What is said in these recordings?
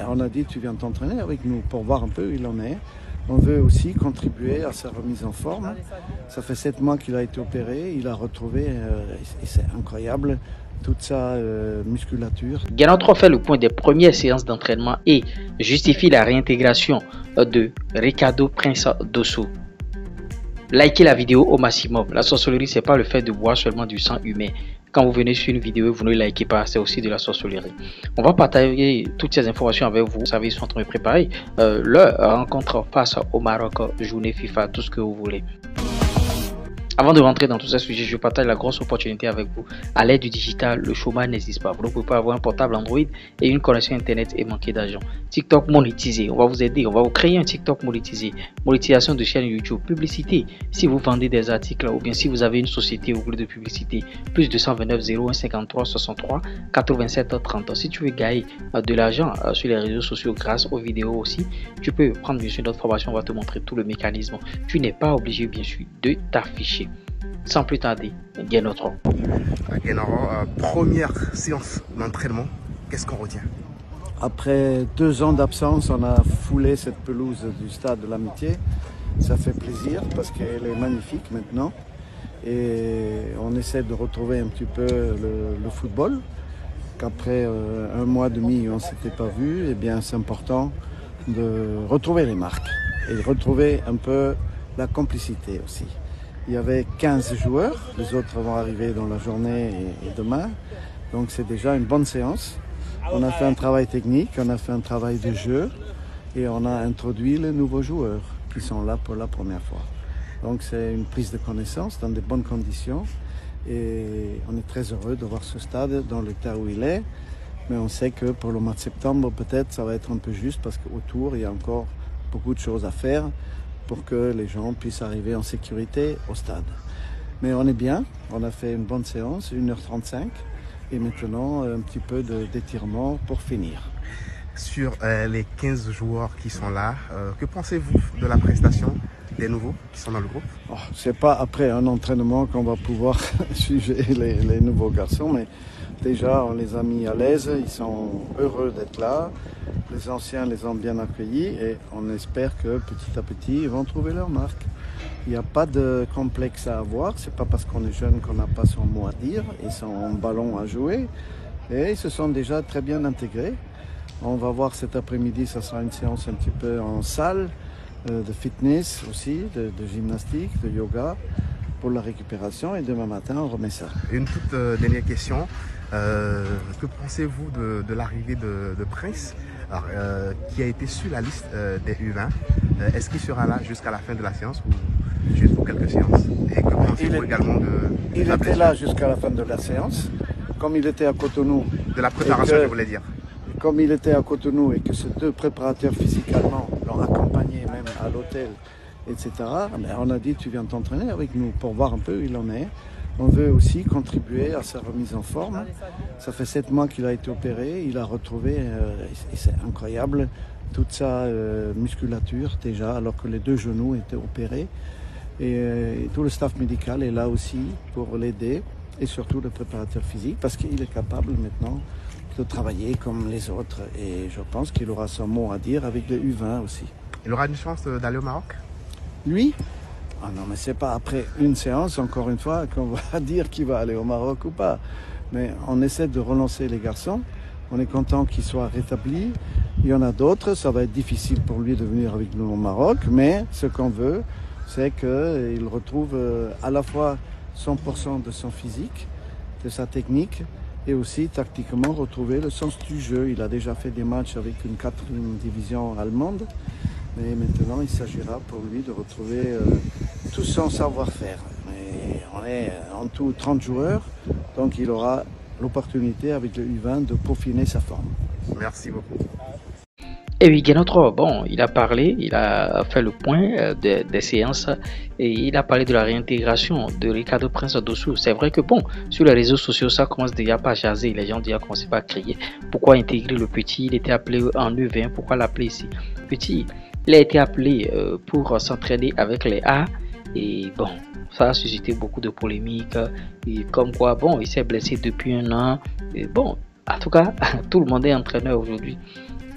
on a dit tu viens t'entraîner avec nous pour voir un peu où il en est. On veut aussi contribuer à sa remise en forme. Ça fait 7 mois qu'il a été opéré, il a retrouvé, et c'est incroyable, toute sa musculature. Guénotro fait le point des premières séances d'entraînement et justifie la réintégration de Ricardo Prince Dossou. Likez la vidéo au maximum. La sorcellerie, c'est pas le fait de boire seulement du sang humain. Quand vous venez sur une vidéo, vous ne likez pas, c'est aussi de la sorcellerie. On va partager toutes ces informations avec vous. Vous savez, ils sont en train de préparer leur rencontre face au Maroc, journée FIFA, tout ce que vous voulez. Avant de rentrer dans tous ces sujets, je partage la grosse opportunité avec vous. À l'ère du digital, le chômage n'existe pas. Vous ne pouvez pas avoir un portable Android et une connexion Internet et manquer d'argent. TikTok monétisé, on va vous aider. On va vous créer un TikTok monétisé. Monétisation de chaîne YouTube. Publicité, si vous vendez des articles ou bien si vous avez une société au bout de publicité. Plus 229 01 53 63 87 30. Si tu veux gagner de l'argent sur les réseaux sociaux grâce aux vidéos aussi, tu peux prendre bien sûr notre formation. On va te montrer tout le mécanisme. Tu n'es pas obligé bien sûr de t'afficher. Sans plus tarder, Guénotro. Première séance d'entraînement, qu'est-ce qu'on retient? Après 2 ans d'absence, on a foulé cette pelouse du stade de l'Amitié. Ça fait plaisir parce qu'elle est magnifique maintenant. Et on essaie de retrouver un petit peu le football. Qu'après 1 mois et demi, on ne s'était pas vu. Et bien, c'est important de retrouver les marques et retrouver un peu la complicité aussi. Il y avait 15 joueurs, les autres vont arriver dans la journée et demain. Donc c'est déjà une bonne séance. On a fait un travail technique, on a fait un travail de jeu et on a introduit les nouveaux joueurs qui sont là pour la première fois. Donc c'est une prise de connaissance dans de bonnes conditions et on est très heureux de voir ce stade dans l'état où il est. Mais on sait que pour le mois de septembre, peut-être ça va être un peu juste parce qu'autour, il y a encore beaucoup de choses à faire pour que les gens puissent arriver en sécurité au stade. Mais on est bien, on a fait une bonne séance, 1h35, et maintenant un petit peu d'étirement pour finir. Sur les 15 joueurs qui sont là, que pensez-vous de la prestation des nouveaux qui sont dans le groupe? C'est pas après un entraînement qu'on va pouvoir juger les nouveaux garçons, mais déjà on les a mis à l'aise, ils sont heureux d'être là. Les anciens les ont bien accueillis et on espère que petit à petit ils vont trouver leur marque. Il n'y a pas de complexe à avoir, c'est pas parce qu'on est jeune qu'on n'a pas son mot à dire et son ballon à jouer. Et ils se sont déjà très bien intégrés. On va voir cet après-midi, ça sera une séance un petit peu en salle, de fitness aussi, de gymnastique, de yoga pour la récupération et demain matin on remet ça. Une toute dernière question, que pensez-vous de l'arrivée de Prince? Alors, qui a été sur la liste des U20, est-ce qu'il sera là jusqu'à la fin de la séance ou juste pour quelques séances? Et que pensez-vous également de Il était là jusqu'à la fin de la séance, comme il était à Cotonou. De la préparation, je voulais dire. Comme il était à Cotonou et que ces 2 préparateurs physiques allemands l'ont accompagné même à l'hôtel, etc., on a dit tu viens t'entraîner avec nous pour voir un peu où il en est. On veut aussi contribuer à sa remise en forme. Ça fait 7 mois qu'il a été opéré, il a retrouvé, et c'est incroyable, toute sa musculature déjà, alors que les 2 genoux étaient opérés. Et tout le staff médical est là aussi pour l'aider, et surtout le préparateur physique, parce qu'il est capable maintenant de travailler comme les autres. Et je pense qu'il aura son mot à dire avec les U20 aussi. Il aura une chance d'aller au Maroc? Lui? Ah non, mais c'est pas après une séance, encore une fois, qu'on va dire qu'il va aller au Maroc ou pas. Mais on essaie de relancer les garçons. On est content qu'ils soient rétablis. Il y en a d'autres, ça va être difficile pour lui de venir avec nous au Maroc. Mais ce qu'on veut, c'est qu'il retrouve à la fois 100% de son physique, de sa technique, et aussi tactiquement retrouver le sens du jeu. Il a déjà fait des matchs avec une 4e division allemande. Mais maintenant, il s'agira pour lui de retrouver tout son savoir-faire. On est en tout 30 joueurs, donc il aura l'opportunité avec le U20 de peaufiner sa forme. Merci beaucoup. Et oui, Guénotro, bon, il a parlé, il a fait le point des séances et il a parlé de la réintégration de Ricardo Prince Dossou. C'est vrai que bon, sur les réseaux sociaux, ça commence déjà pas à jaser, les gens déjà commencé à crier. Pourquoi intégrer le petit? Il était appelé en U20, pourquoi l'appeler ici? Petit, il a été appelé pour s'entraîner avec les A et bon, ça a suscité beaucoup de polémiques. Et comme quoi, bon, il s'est blessé depuis 1 an. Et bon, en tout cas, tout le monde est entraîneur aujourd'hui.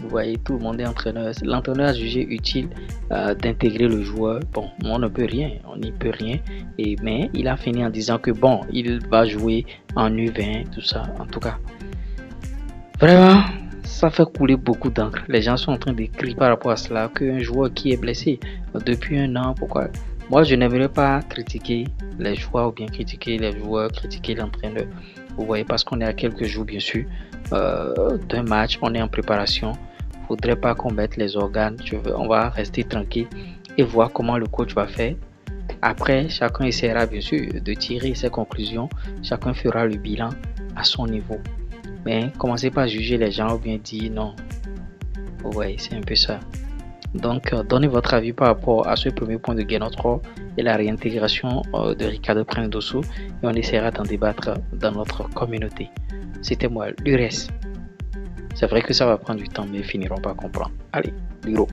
Vous voyez, tout le monde est entraîneur. L'entraîneur a jugé utile d'intégrer le joueur. Bon, on ne peut rien, on n'y peut rien. Mais il a fini en disant que bon, il va jouer en U20, tout ça. En tout cas, vraiment, ça fait couler beaucoup d'encre. Les gens sont en train d'écrire par rapport à cela qu'un joueur qui est blessé depuis un an, pourquoi? Moi, je n'aimerais pas critiquer les joueurs ou bien critiquer les joueurs, critiquer l'entraîneur. Vous voyez, parce qu'on est à quelques jours, bien sûr, d'un match, on est en préparation. Faudrait pas qu'on mette les organes. On va rester tranquille et voir comment le coach va faire. Après, chacun essaiera bien sûr de tirer ses conclusions. Chacun fera le bilan à son niveau. Mais commencez pas à juger les gens ou bien dire non. Vous voyez, c'est un peu ça. Donc, donnez votre avis par rapport à ce premier point de Guénotro et la réintégration de Ricardo Prince Dossou. Et on essaiera d'en débattre dans notre communauté. C'était moi, Lures. C'est vrai que ça va prendre du temps, mais ils finiront par comprendre. Allez, bureau.